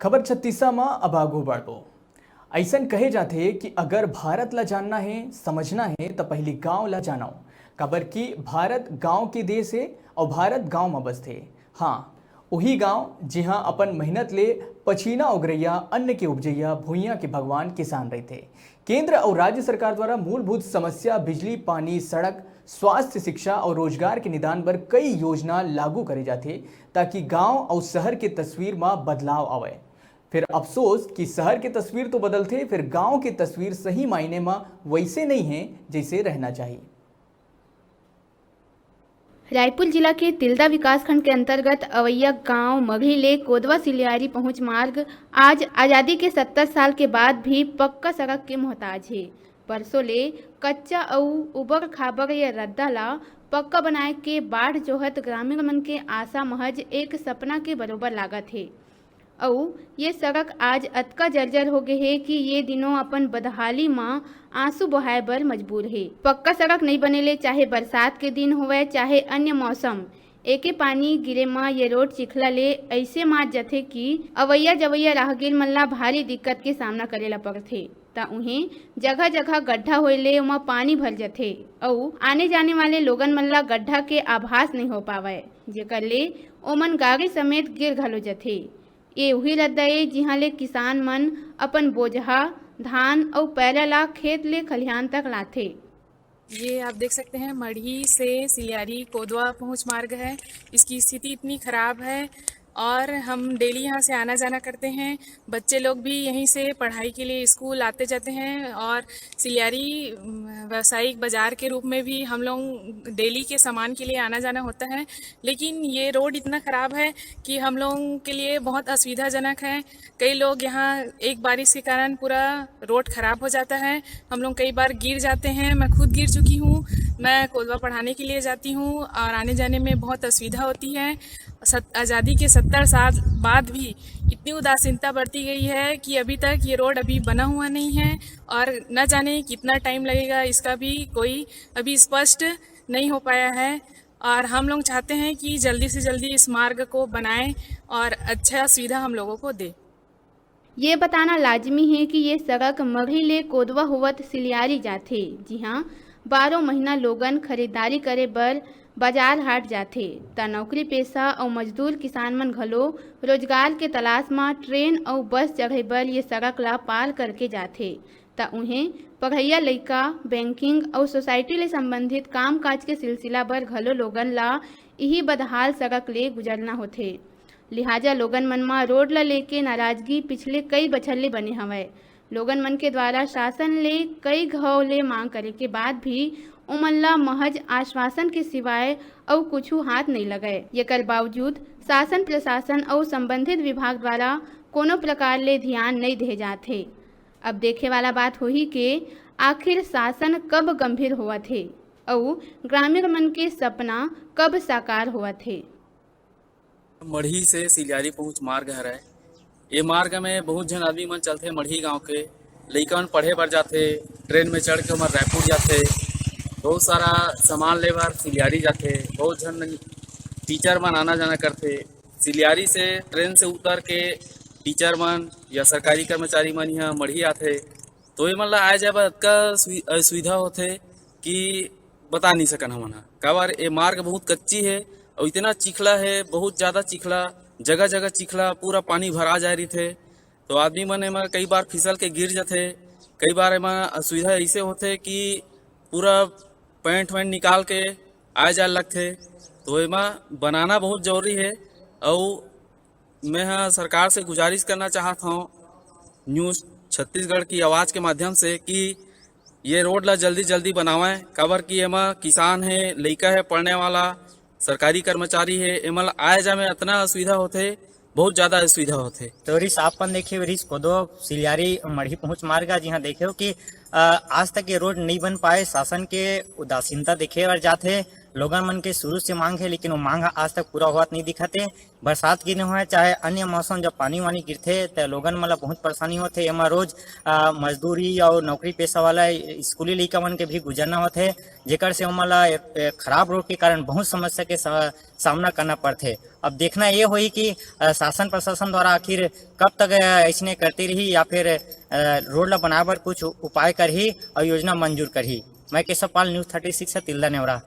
खबर छत्तीसा में अब आगू बढ़ो। ऐसन कहे जाते कि अगर भारत ला जानना है समझना है तो पहली गांव ला जानो। खबर कि भारत गांव के देश है और भारत गांव में बसते। हाँ, वही गांव जहाँ अपन मेहनत ले पछीना उगरैया अन्न के उपजैया भूइयां के भगवान किसान रहते। केंद्र और राज्य सरकार द्वारा मूलभूत समस्या बिजली, पानी, सड़क, स्वास्थ्य, शिक्षा और रोजगार के निदान पर कई योजना लागू करे जाते ताकि गांव और शहर के तस्वीर में बदलाव आवे। फिर अफसोस कि शहर की तस्वीर तो बदलते, फिर गांव की तस्वीर सही मायने में वैसे नहीं है जैसे रहना चाहिए। रायपुर जिला के तिल्दा विकासखंड के अंतर्गत अवैया गांव मघली ले कोदवा सिलियारी पहुंच मार्ग आज आज़ादी के 70 साल के बाद भी पक्का सड़क के मोहताज है। बरसों ले कच्चा और उबड़ खाबड़ या रद्दा ला पक्का बनाए के बाढ़ जोहत ग्रामीण मन के आशा महज एक सपना के बरोबर लागत है। और ये सड़क आज अतका जर्जर हो गए है कि ये दिनों अपन बदहाली माँ आंसू बहाए बर मजबूर है। पक्का सड़क नहीं बनेले, चाहे बरसात के दिन होवे चाहे अन्य मौसम, एके पानी गिरे माँ ये रोड चिखला ले ऐसे मार जाते कि अवैया जवैया राहगीर मन ला भारी दिक्कत के सामना करेला पड़थे। ता उन्हें जगह जगह गड्ढा होइले उमा पानी भर जाते और आने जाने वाले लोगन मन ला गड्ढा के आभास नहीं हो पावे, जेकर ले ओमन गाड़ी समेत गिर घलो जाते। ये वही रद्दा है जिहाँ ले किसान मन अपन बोझा धान और पैरा ला खेत ले खलिहान तक लाथे। ये आप देख सकते हैं मढ़ी से सिलियारी कोदवा पहुंच मार्ग है। इसकी स्थिति इतनी खराब है और हम डेली यहाँ से आना जाना करते हैं। बच्चे लोग भी यहीं से पढ़ाई के लिए स्कूल आते जाते हैं और सिलियारी व्यावसायिक बाजार के रूप में भी हम लोग डेली के सामान के लिए आना जाना होता है। लेकिन ये रोड इतना ख़राब है कि हम लोगों के लिए बहुत असुविधाजनक है। कई लोग यहाँ एक बारिश के कारण पूरा रोड ख़राब हो जाता है। हम लोग कई बार गिर जाते हैं, मैं खुद गिर चुकी हूँ। मैं कोदवा पढ़ाने के लिए जाती हूँ और आने जाने में बहुत असुविधा होती है। आज़ादी के 70 साल बाद भी इतनी उदासीनता बरती गई है कि अभी तक ये रोड अभी बना हुआ नहीं है और न जाने कितना टाइम लगेगा, इसका भी कोई अभी स्पष्ट नहीं हो पाया है। और हम लोग चाहते हैं कि जल्दी से जल्दी इस मार्ग को बनाएं और अच्छा सुविधा हम लोगों को दे। ये बताना लाजमी है कि ये सड़क मघली ले कोदवा होवत सिलियारी जाथे, जी हाँ 12 महीना लोगन खरीदारी करे बर बाजार हाट जाथे। ता नौकरी पेशा और मजदूर किसान मन घलो रोजगार के तलाश में ट्रेन और बस चढ़े बर ये सड़क ला पार करके जाथे। ता उन्हें पढ़ैया लइका, बैंकिंग और सोसाइटी ले संबंधित काम काज के सिलसिला बर घलो लोगन ला यही बदहाल सड़क ले गुजरना होथे। लिहाजा लोगन मन में रोड ला लेके नाराजगी पिछले कई बछर ले बने हवय। लोगन मन के द्वारा शासन ले कई घाव ले मांग करे के बाद भी उमन ला महज आश्वासन के सिवाय और कुछ हाथ नहीं लगाए। एकर बावजूद शासन प्रशासन और संबंधित विभाग द्वारा कोनो प्रकार ले ध्यान नहीं दे जाते। अब देखे वाला बात होही के आखिर शासन कब गंभीर हुआ थे और ग्रामीण मन के सपना कब साकार हुआ थे। मढ़ी से सिलियारी पहुंच मार्ग है। ये मार्ग में बहुत जन आदमी मन चलते। मढ़ी गांव के लइका मन पढ़े बर जाते, ट्रेन में चढ़ के उमर रायपुर जाते, बहुत सारा सामान ले बर सिलियारी जाते। बहुत जन टीचर मन आना जाना करते। सिलियारी से ट्रेन से उतर के टीचर मन या सरकारी कर्मचारी मन यहाँ मढ़ी आते। तो ये मन ला आए जाए का असुविधा होते कि बता नहीं सकन हमन हा। काबर ये मार्ग बहुत कच्ची है और इतना चिखला है, बहुत ज़्यादा चिखला, जगह जगह चिखला, पूरा पानी भरा जा रही थे। तो आदमी मन एमा कई बार फिसल के गिर जाते। कई बार एमा असुविधा ऐसे होते कि पूरा पैंट वैंट निकाल के आए जाए लगते। तो एमा बनाना बहुत जरूरी है। और मैं हाँ सरकार से गुजारिश करना चाहता हूँ न्यूज़ छत्तीसगढ़ की आवाज़ के माध्यम से कि ये रोड ला जल्दी जल्दी बनावें। काबर कि एमा किसान है, लइका है पढ़ने वाला, सरकारी कर्मचारी है, एमा आए जाए में इतना असुविधा होते, बहुत ज्यादा असुविधा होते। तो रिस आपन देखे रिस कोदो सिलियारी मढ़ी पहुंच मार्ग जी देखे हो कि आज तक ये रोड नहीं बन पाए। शासन के उदासीनता देखे बर जाते लोगन मन के शुरू से मांग है, लेकिन वो मांग आज तक पूरा होत नहीं दिखते। बरसात गिरने हुए चाहे अन्य मौसम जब पानी वानी गिरथे तो लोगन मन ला बहुत परेशानी होथे। एमा रोज मजदूरी और नौकरी पेशा वाला स्कूली लइका मन के भी गुजरना होथे, जेकर से ओमन ला खराब रोड के कारण बहुत समस्या के सामना करना पड़थे। अब देखना ये होई कि शासन प्रशासन द्वारा आखिर कब तक ऐसने करती रही या फिर रोड ला बनाए बर कुछ उपाय करही और योजना मंजूर करही। मैं केशव पाल, न्यूज़ 36 से तिल्दा नेवरा।